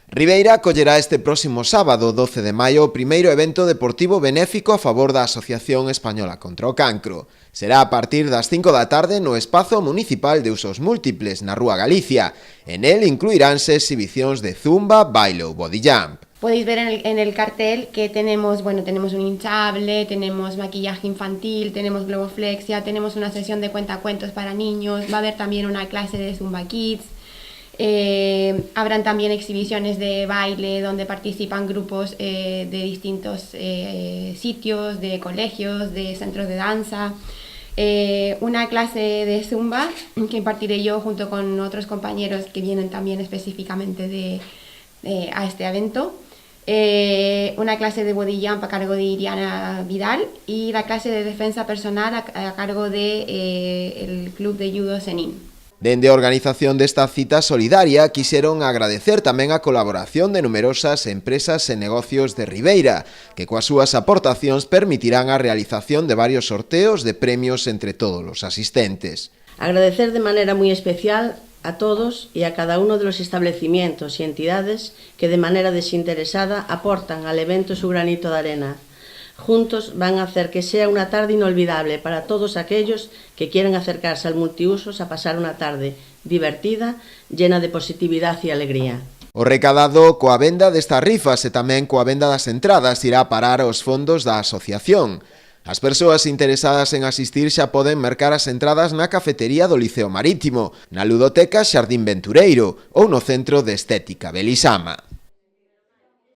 Ribeira acollerá este próximo sábado, 12 de maio, o primeiro evento deportivo benéfico a favor da Asociación Española contra o Cancro. Será a partir das 5 da tarde no Espazo Municipal de Usos Múltiples, na Rúa Galicia. En el incluiránse exhibicións de zumba, baile ou body jump. Podéis ver en el cartel que tenemos un hinchable, tenemos maquillaje infantil, tenemos globoflexia, tenemos una sesión de cuentacuentos para niños, va a haber también una clase de Zumba Kids. Habrán también exhibiciones de baile donde participan grupos de distintos sitios, de colegios, de centros de danza. Una clase de Zumba que impartiré yo junto con otros compañeros que vienen también específicamente a este evento. Una clase de body jump a cargo de Iriana Vidal y la clase de defensa personal a cargo del Club de Judo Senin. Dende a organización desta cita solidaria quixeron agradecer tamén a colaboración de numerosas empresas e negocios de Ribeira, que coas súas aportacións permitirán a realización de varios sorteos de premios entre todos os asistentes. Agradecer de manera moi especial a todos y a cada uno de los establecimientos y entidades que de manera desinteresada aportan al evento su granito de arena. Juntos van a hacer que sea una tarde inolvidable para todos aquellos que quieren acercarse al multiusos a pasar una tarde divertida, llena de positividad y alegría. O recadado coa venda destas rifas e tamén coa venda das entradas irá parar aos fondos da asociación. As persoas interesadas en asistir xa poden mercar as entradas na cafetería do Liceo Marítimo, na ludoteca Xardín Ventureiro ou no Centro de Estética Belisama.